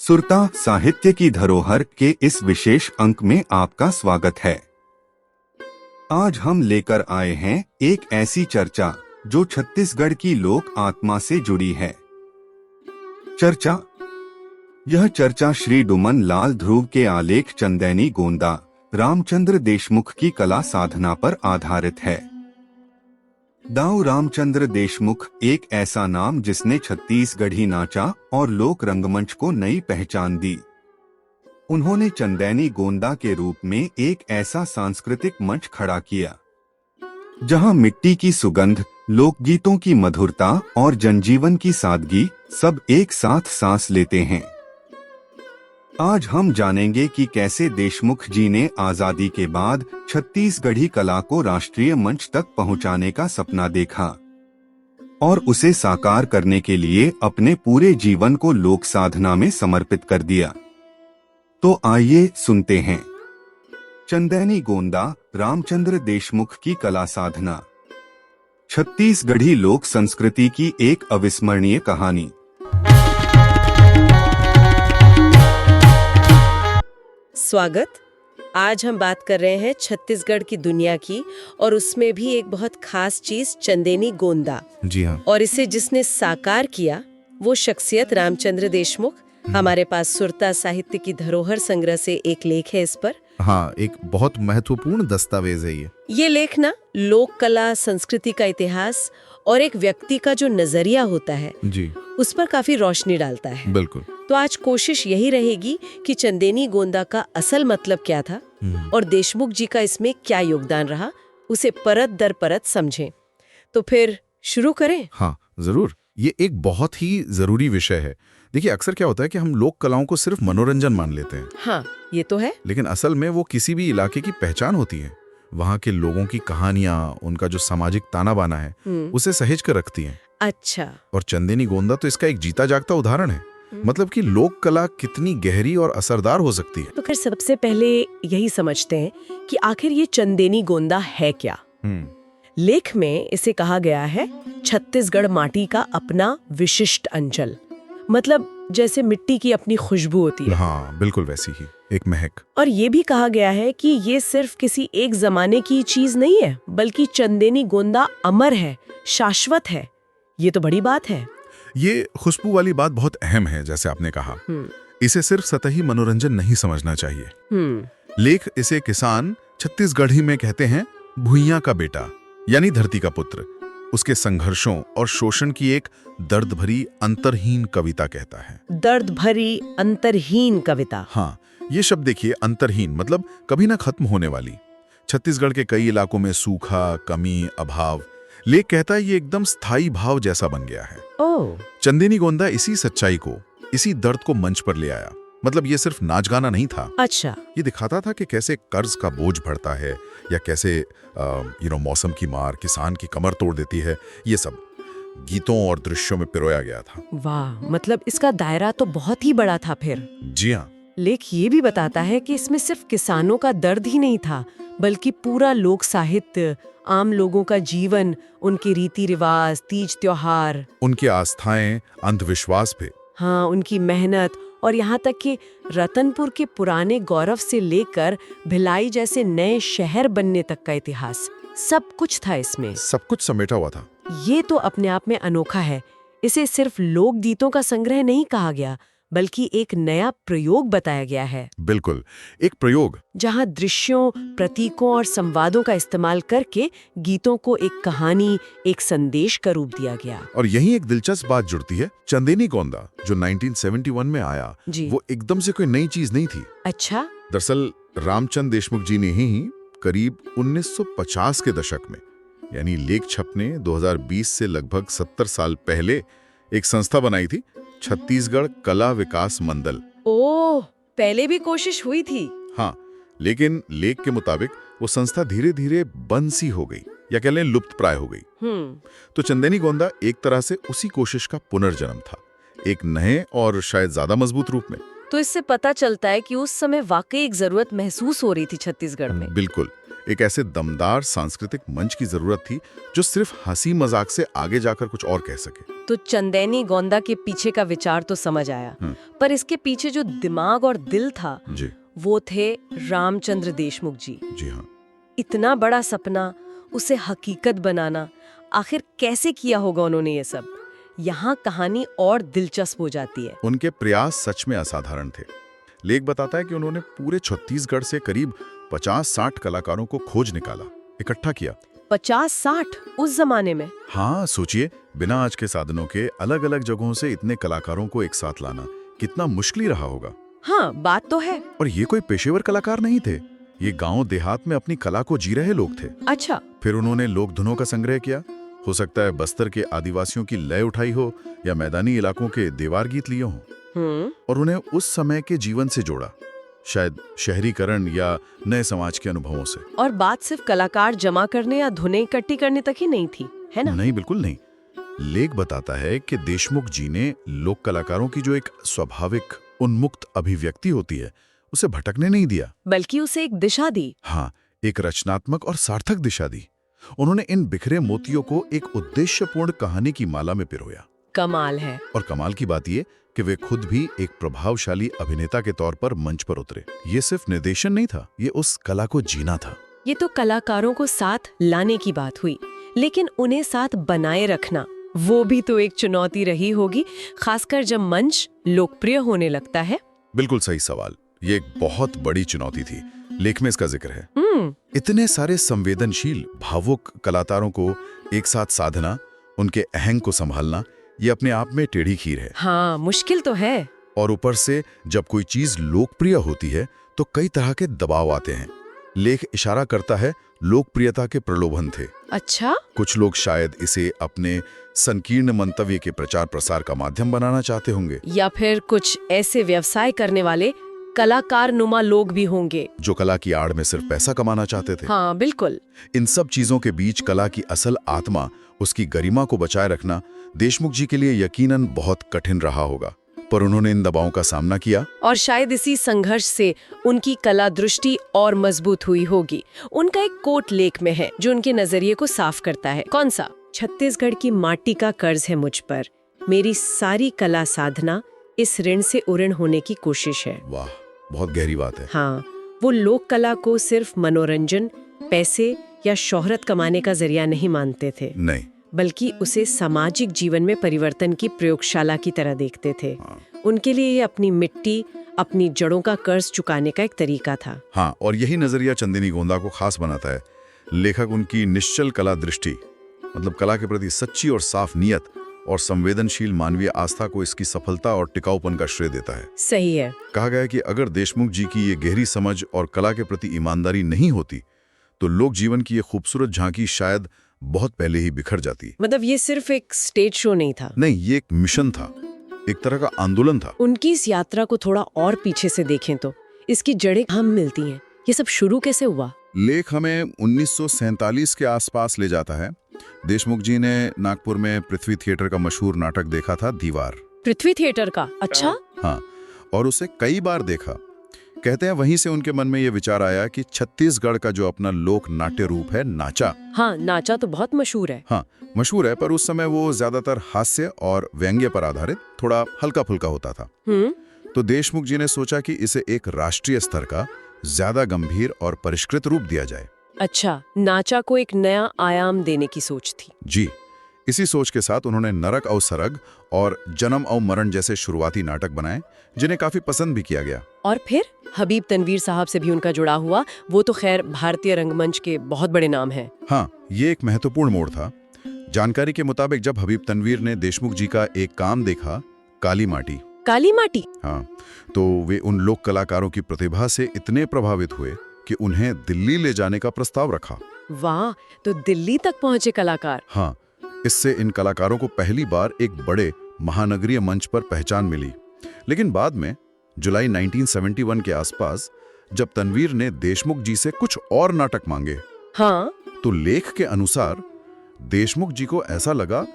सुरता साहित्य की धरोहर के इस विशेष अंक में आपका स्वागत है। आज हम लेकर आए हैं एक ऐसी चर्चा जो छत्तीसगढ़ की लोक आत्मा से जुड़ी है। यह चर्चा श्री डुमन लाल ध्रुव के आलेख चंदैनी गोंदा रामचंद्र देशमुख की कला साधना पर आधारित है। दाऊ रामचंद्र देशमुख एक ऐसा नाम जिसने छत्तीसगढ़ी नाचा और लोक रंगमंच को नई पहचान दी। उन्होंने चंदैनी गोंदा के रूप में एक ऐसा सांस्कृतिक मंच खड़ा किया जहां मिट्टी की सुगंध, लोकगीतों की मधुरता और जनजीवन की सादगी सब एक साथ सांस लेते हैं। आज हम जानेंगे कि कैसे देशमुख जी ने आजादी के बाद छत्तीसगढ़ी कला को राष्ट्रीय मंच तक पहुंचाने का सपना देखा और उसे साकार करने के लिए अपने पूरे जीवन को लोक साधना में समर्पित कर दिया। तो आइए सुनते हैं चंदैनी गोंदा रामचंद्र देशमुख की कला साधना, छत्तीसगढ़ी लोक संस्कृति की एक अविस्मरणीय कहानी। स्वागत। आज हम बात कर रहे हैं छत्तीसगढ़ की दुनिया की, और उसमें भी एक बहुत खास चीज चंदैनी गोंदा। जी हाँ। और इसे जिसने साकार किया वो शख्सियत रामचंद्र देशमुख। हमारे पास सुरता साहित्य की धरोहर संग्रह से एक लेख है इस पर। हाँ, एक बहुत महत्वपूर्ण दस्तावेज है ये लेख ना लोक कला, संस्कृति का इतिहास और एक व्यक्ति का जो नजरिया होता है जी, उस पर काफी रोशनी डालता है। बिल्कुल। तो आज कोशिश यही रहेगी कि चंदैनी गोंदा का असल मतलब क्या था और देशमुख जी का इसमें क्या योगदान रहा, उसे परत दर परत समझें। तो फिर शुरू करें? हाँ जरूर। ये एक बहुत ही जरूरी विषय है। देखिए, अक्सर क्या होता है कि हम लोक कलाओं को सिर्फ मनोरंजन मान लेते हैं। हाँ, ये तो है। लेकिन असल में वो किसी भी इलाके की पहचान होती है। वहाँ के लोगों की कहानियां, उनका जो सामाजिक ताना बाना है उसे सहेज कर रखती हैं। अच्छा। और चंदैनी गोंदा तो इसका एक जीता जागता उदाहरण है। मतलब कि लोक कला कितनी गहरी और असरदार हो सकती है। तो फिर सबसे पहले यही समझते हैं कि आखिर ये चंदैनी गोंदा है क्या। लेख में इसे कहा गया है छत्तीसगढ़ माटी का अपना विशिष्ट अंचल। मतलब जैसे मिट्टी की अपनी खुशबू होती है। हाँ, बिल्कुल वैसी ही एक महक। और ये भी कहा गया है कि ये सिर्फ किसी एक जमाने की चीज नहीं है, बल्कि चंदैनी गोंदा अमर है, शाश्वत है। ये तो बड़ी बात है। ये खुशबू वाली बात बहुत अहम है। जैसे आपने कहा, इसे सिर्फ सतही मनोरंजन नहीं समझना चाहिए। लेख इसे किसान छत्तीसगढ़ी में कहते हैं भुइयां का बेटा, यानी धरती का पुत्र, उसके संघर्षों और शोषण की एक दर्द भरी अंतरहीन कविता कहता है। दर्द भरी अंतरहीन कविता। हाँ, ये शब्द देखिए, अंतरहीन मतलब कभी ना खत्म होने वाली। छत्तीसगढ़ के कई इलाकों में सूखा, कमी, अभाव, लेख कहता है ये एकदम स्थायी भाव जैसा बन गया है। चंदैनी गोंदा इसी सच्चाई को, इसी दर्द को मंच पर ले आया। मतलब ये सिर्फ नाच गाना नहीं था। अच्छा। ये दिखाता था कि कैसे कर्ज का बोझ बढ़ता है, या कैसे मौसम की मार किसान की कमर तोड़ देती है। ये सब गीतों और दृश्यों में पिरोया गया था। वाह, मतलब इसका दायरा तो बहुत ही बड़ा था फिर। जी हाँ। लेख ये भी बताता है कि इसमें सिर्फ किसानों का दर्द ही नहीं था, बल्कि पूरा लोक साहित्य, आम लोगों का जीवन, उनके रीति रिवाज, तीज त्योहार, उनकी आस्थाएं, अंधविश्वास पे। हाँ, उनकी मेहनत, और यहाँ तक कि रतनपुर के पुराने गौरव से लेकर भिलाई जैसे नए शहर बनने तक का इतिहास, सब कुछ था इसमें। सब कुछ समेटा हुआ था। ये तो अपने आप में अनोखा है। इसे सिर्फ लोक गीतों का संग्रह नहीं कहा गया, बल्कि एक नया प्रयोग बताया गया है। बिल्कुल, एक प्रयोग जहां दृश्यों, प्रतीकों और संवादों का इस्तेमाल करके गीतों को एक कहानी, एक संदेश का रूप दिया गया। और यही एक दिलचस्प बात जुड़ती है। चंदैनी गोंदा जो 1971 में आया, वो एकदम से कोई नई चीज नहीं थी। अच्छा। दरअसल रामचंद्र देशमुख जी ने ही करीब 1950 के दशक में, यानी लेख छपने 2020 से लगभग 70 साल पहले, एक संस्था बनाई थी, छत्तीसगढ़ कला विकास मंडल। ओह, पहले भी कोशिश हुई थी। हाँ, लेकिन लेख के मुताबिक वो संस्था धीरे धीरे बंद सी हो गई, या कह लें लुप्त प्राय हो गई। तो चंदैनी गोंदा एक तरह से उसी कोशिश का पुनर्जन्म था, एक नए और शायद ज्यादा मजबूत रूप में। तो इससे पता चलता है कि उस समय वाकई एक जरूरत महसूस हो रही थी छत्तीसगढ़ में। बिल्कुल, एक ऐसे दमदार सांस्कृतिक मंच की जरूरत थी जो सिर्फ हंसी मजाक से आगे जाकर कुछ और कह सके। तो चंदेनी गोंदा के पीछे का विचार तो समझ आया, पर इसके पीछे जो दिमाग और दिल था जी वो थे रामचंद्र देशमुख जी। जी हाँ। इतना बड़ा सपना, उसे हकीकत बनाना, आखिर कैसे किया होगा उन्होंने ये सब? यहाँ कहानी और दिलचस्प हो जाती है। उनके प्रयास सच में असाधारण थे। लेख बताता है कि उन्होंने पूरे छत्तीसगढ़ से करीब 50-60 कलाकारों को खोज निकाला, इकट्ठा किया। 50-60 उस जमाने में? हाँ, सोचिए, बिना आज के साधनों के अलग अलग जगहों से इतने कलाकारों को एक साथ लाना कितना मुश्किल रहा होगा। हाँ, बात तो है। और ये कोई पेशेवर कलाकार नहीं थे, ये गांव देहात में अपनी कला को जी रहे लोग थे। अच्छा। फिर उन्होंने लोक धुनों का संग्रह किया, हो सकता है बस्तर के आदिवासियों की लय उठाई हो या मैदानी इलाकों के देवार गीत लिए हों, और उन्हें उस समय के जीवन से जोड़ा, शायद शहरीकरण या नए समाज के अनुभवों से। और बात सिर्फ कलाकार जमा करने या धुनें इकट्ठी करने तक ही नहीं थी, है ना? नहीं, बिल्कुल नहीं। लेख बताता है कि देशमुख जी ने लोक कलाकारों की जो एक स्वाभाविक उन्मुक्त अभिव्यक्ति होती है उसे भटकने नहीं दिया, बल्कि उसे एक दिशा दी। हाँ, एक रचनात्मक और सार्थक दिशा दी। उन्होंने इन बिखरे मोतियों को एक उद्देश्यपूर्ण कहानी की माला में पिरोया। कमाल है। और कमाल की बात ये कि वे खुद भी एक प्रभावशाली अभिनेता के तौर पर मंच पर उतरे। ये सिर्फ निर्देशन नहीं था, ये उस कला को जीना था। ये तो कलाकारों को साथ लाने की बात हुई, लेकिन उन्हें साथ बनाए रखना, वो भी तो एक चुनौती रही होगी, खासकर जब मंच लोकप्रिय होने लगता है। बिल्कुल सही सवाल। ये एक बहुत बड़ी चुनौती थी। लेख में इसका जिक्र है। इतने सारे संवेदनशील, भावुक कलाकारों को एक साथ साधना, उनके अहंग को संभालना, ये अपने आप में टेढ़ी खीर है। हाँ, मुश्किल तो है। और ऊपर से जब कोई चीज लोकप्रिय होती है तो कई तरह के दबाव आते हैं। लेख इशारा करता है लोकप्रियता के प्रलोभन थे। अच्छा। कुछ लोग शायद इसे अपने संकीर्ण मंतव्य के प्रचार प्रसार का माध्यम बनाना चाहते होंगे, या फिर कुछ ऐसे व्यवसाय करने वाले कलाकार नुमा लोग भी होंगे जो कला की आड़ में सिर्फ पैसा कमाना चाहते थे। हाँ, बिल्कुल। इन सब चीजों के बीच कला की असल आत्मा, उसकी गरिमा को बचाए रखना देशमुख जी के लिए यकीनन बहुत कठिन रहा होगा, पर उन्होंने इन दबावों का सामना किया। और शायद इसी संघर्ष से उनकी कला दृष्टि और मजबूत हुई होगी। उनका एक कोट लेख में है जो उनके नजरिए को साफ करता है। कौन सा? छत्तीसगढ़ की माटी का कर्ज है मुझ पर, मेरी सारी कला साधना इस ऋण से उऋण होने की कोशिश है। वाह, बहुत गहरी बात है। हाँ, वो लोक कला को सिर्फ मनोरंजन, पैसे या शोहरत कमाने का जरिया नहीं मानते थे, नहीं, बल्कि उसे सामाजिक जीवन में परिवर्तन की प्रयोगशाला की तरह देखते थे। उनके लिए ये अपनी मिट्टी, अपनी जड़ों का कर्ज चुकाने का एक तरीका था। हाँ, और यही नजरिया चंदेनी गोंदा को खास बनाता है। लेखक उनकी निश्चल कला दृष्टि, मतलब कला के प्रति सच्ची और साफ नीयत और संवेदनशील मानवीय आस्था को इसकी सफलता और टिकाऊपन का श्रेय देता है। सही है। कहा गया है कि अगर देशमुख जी की ये गहरी समझ और कला के प्रति ईमानदारी नहीं होती तो लोक जीवन की ये खूबसूरत झांकी शायद बहुत पहले ही बिखर जाती। मतलब ये सिर्फ एक स्टेज शो नहीं था। नहीं, ये एक मिशन था, एक तरह का आंदोलन था। उनकी इस यात्रा को थोड़ा और पीछे से देखें तो इसकी जड़ें हम मिलती हैं। ये सब शुरू कैसे हुआ? लेख हमें 1947 के आसपास ले जाता है। देशमुख जी ने नागपुर में पृथ्वी थिएटर का मशहूर नाटक देखा था, दीवार। पृथ्वी थिएटर का? अच्छा। हाँ, और उसे कई बार देखा। कहते हैं वहीं से उनके मन में ये विचार आया कि छत्तीसगढ़ का जो अपना लोक नाट्य रूप है, नाचा। हाँ, नाचा तो बहुत मशहूर है। हाँ, मशहूर है, पर उस समय वो ज्यादातर हास्य और व्यंग्य पर आधारित थोड़ा हल्का फुल्का होता था। तो देशमुख जी ने सोचा कि इसे एक राष्ट्रीय स्तर का ज्यादा गंभीर और परिष्कृत रूप दिया जाए। अच्छा, नाचा को एक नया आयाम देने की सोच थी। जी, इसी सोच के साथ उन्होंने नरक और सरग और जन्म और मरण जैसे शुरुआती नाटक बनाए, जिन्हें काफी पसंद भी किया गया। और फिर हबीब तनवीर साहब से भी उनका जुड़ा हुआ। वो तो खैर भारतीय रंगमंच के बहुत बड़े नाम हैं। हाँ, ये एक महत्वपूर्ण मोड़ था। जानकारी के मुताबिक जब हबीब तनवीर ने देशमुख जी का एक काम देखा, काली माटी। काली माटी? हाँ, तो वे उन लोक कलाकारों की प्रतिभा से इतने प्रभावित हुए कि उन्हें दिल्ली ले जाने का प्रस्ताव रखा। वाह, तो दिल्ली तक पहुंचे कलाकार। हाँ, इससे इन कलाकारों को पहली बार एक बड़े महानगरीय मंच पर पहचान मिली। लेकिन बाद में जुलाई 1971 के आसपास जब तनवीर ने देशमुख जी से कुछ और नाटक मांगे, हाँ, तो लेख के अनुसार देशमुख जी को ऐसा लगा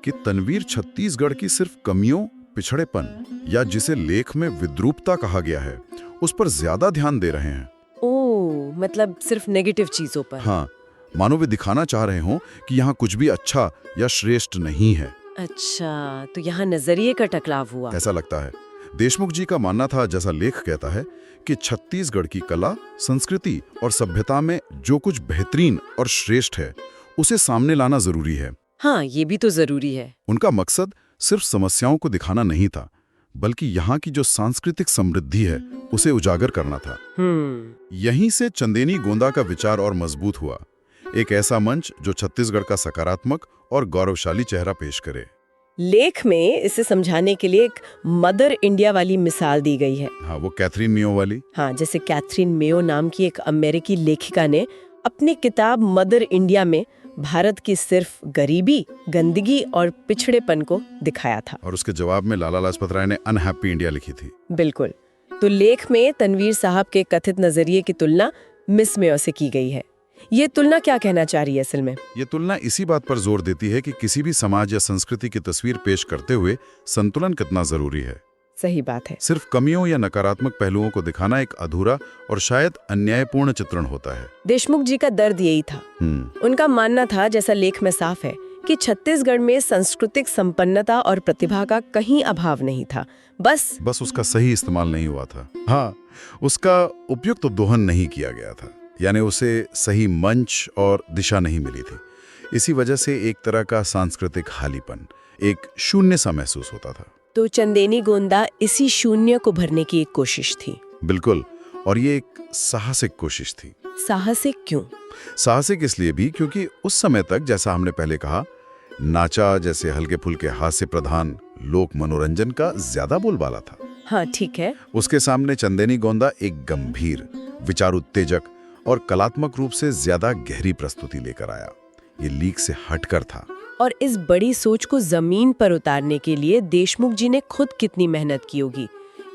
कि तनवीर छत्तीसगढ़ की सिर्फ कमियों, पिछड़ेपन या जिसे लेख में विद्रूपता कहा गया है, उस पर ज्यादा ध्यान दे रहे हैं। ओह, मतलब सिर्फ नेगेटिव चीजों पर। हाँ, मानो वे दिखाना चाह रहे हों कि यहाँ कुछ भी अच्छा या श्रेष्ठ नहीं है। अच्छा, तो यहाँ नजरिए का टकराव हुआ। ऐसा लगता है। देशमुख जी का मानना था, जैसा लेख कहता है, कि छत्तीसगढ़ की कला, संस्कृति और सभ्यता में जो कुछ बेहतरीन और श्रेष्ठ है उसे सामने लाना जरूरी है। हाँ, ये भी तो जरूरी है। उनका मकसद सिर्फ समस्याओं को दिखाना नहीं था, बल्कि यहाँ की जो सांस्कृतिक समृद्धि है उसे उजागर करना था। यहीं से चंदेनी गोंदा का विचार और मजबूत हुआ, एक ऐसा मंच जो छत्तीसगढ़ का सकारात्मक और गौरवशाली चेहरा पेश करे। लेख में इसे समझाने के लिए एक मदर इंडिया वाली मिसाल दी गई है। हाँ, वो कैथरीन मेयो वाली। हाँ, जैसे कैथरीन मेयो नाम की एक अमेरिकी लेखिका ने अपनी किताब मदर इंडिया में भारत की सिर्फ गरीबी, गंदगी और पिछड़ेपन को दिखाया था। और उसके जवाब में लाला लाजपत राय ने अनहैप्पी इंडिया लिखी थी। बिल्कुल। तो लेख में तनवीर साहब के कथित नजरिए की तुलना मिस मेयो से की गई है। ये तुलना क्या कहना चाह रही है असल में? ये तुलना इसी बात पर जोर देती है कि किसी भी समाज या संस्कृति की तस्वीर पेश करते हुए संतुलन कितना जरूरी है। सही बात है। सिर्फ कमियों या नकारात्मक पहलुओं को दिखाना एक अधूरा और शायद अन्यायपूर्ण चित्रण होता है। देशमुख जी का दर्द यही था। उनका मानना था, जैसा लेख में साफ है, कि छत्तीसगढ़ में सांस्कृतिक संपन्नता और प्रतिभा का कहीं अभाव नहीं था, बस उसका सही इस्तेमाल नहीं हुआ था। हाँ, उसका उपयुक्त दोहन नहीं किया गया था, यानी उसे सही मंच और दिशा नहीं मिली थी। इसी वजह से एक तरह का सांस्कृतिक खालीपन, एक शून्य सा महसूस होता था। तो चंदेनी गोंदा इसी शून्य को भरने की एक कोशिश थी। बिल्कुल, और ये एक साहसिक कोशिश थी। साहसिक क्यों? साहसिक इसलिए भी क्योंकि उस समय तक, जैसा हमने पहले कहा, नाचा जैसे हल्के फुल्के हास्य प्रधान लोक मनोरंजन का ज्यादा बोलबाला था। हाँ, ठीक है। उसके सामने चंदेनी गोंदा एक गंभीर, विचार उत्तेजक और कलात्मक रूप से ज्यादा गहरी प्रस्तुति लेकर आया। ये लीक से हटकर था। और इस बड़ी सोच को जमीन पर उतारने के लिए देशमुख जी ने खुद कितनी मेहनत की होगी।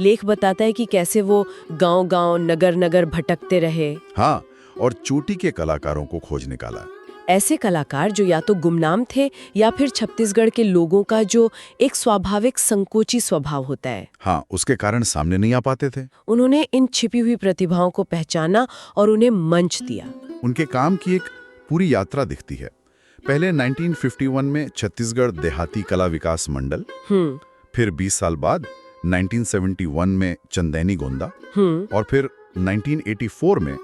लेख बताता है कि कैसे वो गांव-गांव, नगर-नगर भटकते रहे। हाँ, और चोटी के कलाकारों को खोज निकाला। ऐसे कलाकार जो या तो गुमनाम थे या फिर छत्तीसगढ़ के लोगों का जो एक स्वाभाविक संकोची स्वभाव होता है, हाँ, उसके कारण सामने नहीं आ पाते थे। उन्होंने इन छिपी हुई प्रतिभाओं को पहचाना और उन्हें मंच दिया। उनके काम की एक पूरी यात्रा दिखती है। पहले 1951 में छत्तीसगढ़ देहाती कला विकास मंडल, फिर 20 साल बाद 1971 में चंदेनी गोंदा, और फिर 1984 में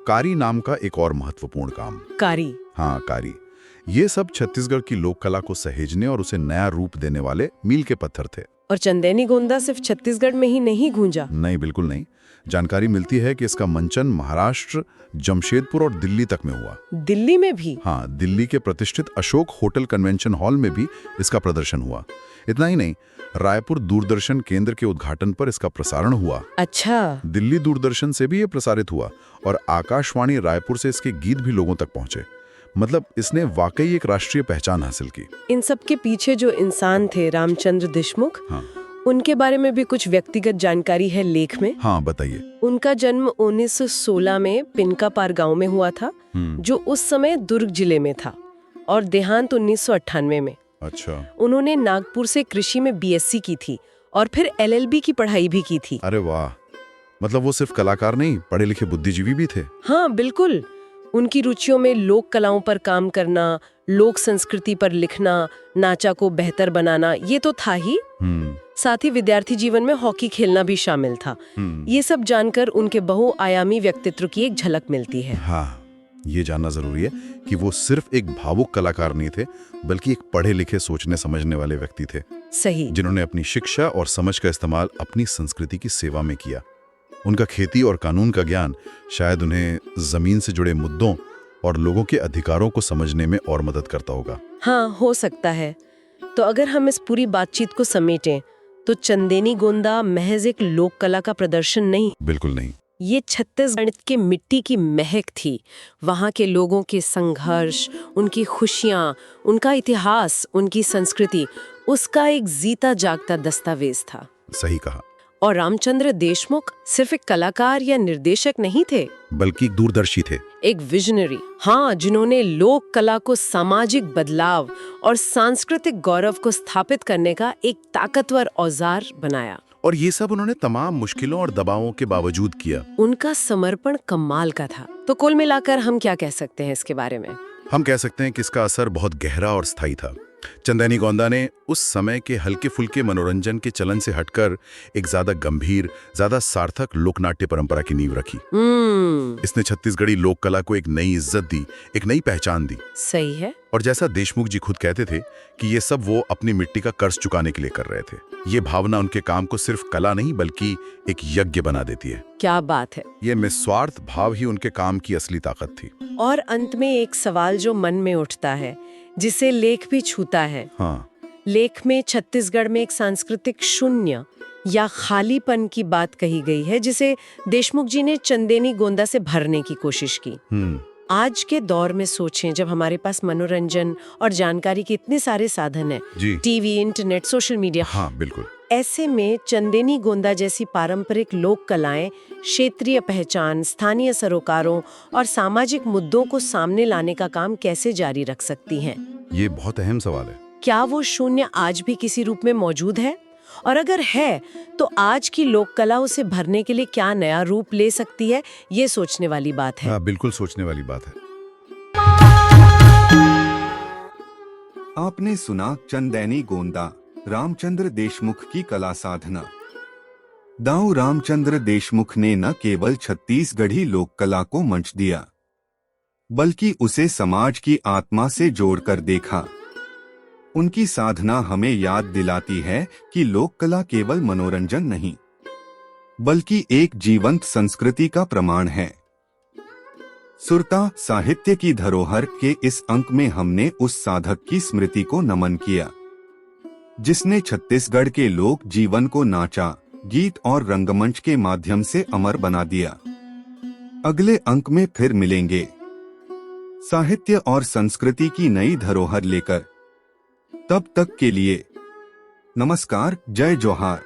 कारी नाम का एक और महत्वपूर्ण काम। कारी? हाँ, कारी। ये सब छत्तीसगढ़ की लोक कला को सहेजने और उसे नया रूप देने वाले मील के पत्थर थे। और चंदेनी गोंदा सिर्फ छत्तीसगढ़ में ही नहीं गूंजा। नहीं, बिल्कुल नहीं। जानकारी मिलती है कि इसका मंचन महाराष्ट्र, जमशेदपुर और दिल्ली तक में हुआ। दिल्ली में भी? हाँ, दिल्ली के प्रतिष्ठित अशोक होटल कन्वेंशन हॉल में भी इसका प्रदर्शन हुआ। इतना ही नहीं, रायपुर दूरदर्शन केंद्र के उद्घाटन पर इसका प्रसारण हुआ। अच्छा। दिल्ली दूरदर्शन से भी ये प्रसारित हुआ और आकाशवाणी रायपुर से इसके गीत भी लोगों तक पहुंचे। मतलब इसने वाकई एक राष्ट्रीय पहचान हासिल की। इन सब के पीछे जो इंसान थे, रामचंद्र देशमुख, हाँ, उनके बारे में भी कुछ व्यक्तिगत जानकारी है लेख में। हाँ, बताइए। उनका जन्म 1916 में पिनकापार गांव में हुआ था, जो उस समय दुर्ग जिले में था, और देहांत 1998 में। अच्छा। उन्होंने नागपुर से कृषि में बीएससी की थी और फिर एलएलबी की पढ़ाई भी की थी। अरे वाह, मतलब वो सिर्फ कलाकार नहीं, पढ़े लिखे बुद्धिजीवी भी थे। हाँ, बिल्कुल। उनकी रुचियों में लोक कलाओं पर काम करना, लोक संस्कृति पर लिखना, नाचा को बेहतर बनाना, ये तो था ही। साथ ही विद्यार्थी जीवन में हॉकी खेलना भी शामिल था। ये सब जानकर उनके बहुआयामी व्यक्तित्व की एक झलक मिलती है। हाँ, ये जानना जरूरी है कि वो सिर्फ एक भावुक कलाकार नहीं थे, बल्कि एक पढ़े लिखे, सोचने समझने वाले व्यक्ति थे। सही। जिन्होंने अपनी शिक्षा और समझ का इस्तेमाल अपनी संस्कृति की सेवा में किया। उनका खेती और कानून का ज्ञान शायद उन्हें जमीन से जुड़े मुद्दों और लोगों के अधिकारों को समझने में और मदद करता होगा। हाँ, हो सकता है। तो अगर हम इस पूरी बातचीत को समेटें तो चंदेनी गोंदा महज एक लोक कला का प्रदर्शन नहीं, बिल्कुल नहीं, ये छत्तीसगढ़ के मिट्टी की महक थी। वहाँ के लोगों के संघर्ष, उनकी खुशियाँ, उनका इतिहास, उनकी संस्कृति, उसका एक जीता जागता दस्तावेज था। सही कहा। और रामचंद्र देशमुख सिर्फ एक कलाकार या निर्देशक नहीं थे, बल्कि एक दूरदर्शी थे, एक विजनरी। हाँ, जिन्होंने लोक कला को सामाजिक बदलाव और सांस्कृतिक गौरव को स्थापित करने का एक ताकतवर औजार बनाया। और ये सब उन्होंने तमाम मुश्किलों और दबावों के बावजूद किया। उनका समर्पण कमाल का था। तो कुल मिलाकर हम क्या कह सकते हैं इसके बारे में? हम कह सकते हैं कि इसका असर बहुत गहरा और स्थायी था। चंदैनी गोंदा ने उस समय के हल्के फुल्के मनोरंजन के चलन से हटकर एक ज्यादा गंभीर, ज्यादा सार्थक लोकनाट्य परंपरा की नींव रखी। इसने छत्तीसगढ़ी लोक कला को एक नई इज्जत दी, एक नई पहचान दी। सही है। और जैसा देशमुख जी खुद कहते थे कि ये सब वो अपनी मिट्टी का कर्ज चुकाने के लिए कर रहे थे। ये भावना उनके काम को सिर्फ कला नहीं बल्कि एक यज्ञ बना देती है। क्या बात है। ये निस्वार्थ भाव ही उनके काम की असली ताकत थी। और अंत में एक सवाल जो मन में उठता है, जिसे लेख भी छूता है। हाँ। लेख में छत्तीसगढ़ में एक सांस्कृतिक शून्य या खालीपन की बात कही गई है, जिसे देशमुख जी ने चंदेनी गोंदा से भरने की कोशिश की। आज के दौर में सोचें, जब हमारे पास मनोरंजन और जानकारी के इतने सारे साधन हैं, टीवी, इंटरनेट, सोशल मीडिया। हाँ, बिल्कुल। ऐसे में चंदेनी गोंदा जैसी पारंपरिक लोक कलाएं क्षेत्रीय पहचान, स्थानीय सरोकारों और सामाजिक मुद्दों को सामने लाने का काम कैसे जारी रख सकती हैं? ये बहुत अहम सवाल है। क्या वो शून्य आज भी किसी रूप में मौजूद है? और अगर है, तो आज की लोक कला उसे भरने के लिए क्या नया रूप ले सकती है? ये सोचने वाली बात है। हाँ, बिल्कुल सोचने वाली बात है। आपने सुना चंदैनी गोंदा, रामचंद्र देशमुख की कला साधना। दाऊ रामचंद्र देशमुख ने न केवल छत्तीसगढ़ी लोक कला को मंच दिया, बल्कि उसे समाज की आत्मा से जोड़कर देखा। उनकी साधना हमें याद दिलाती है कि लोक कला केवल मनोरंजन नहीं, बल्कि एक जीवंत संस्कृति का प्रमाण है। सुरता साहित्य की धरोहर के इस अंक में हमने उस साधक की स्मृति को नमन किया, जिसने छत्तीसगढ़ के लोक जीवन को नाचा, गीत और रंगमंच के माध्यम से अमर बना दिया। अगले अंक में फिर मिलेंगे, साहित्य और संस्कृति की नई धरोहर लेकर। तब तक के लिए नमस्कार, जय जोहार।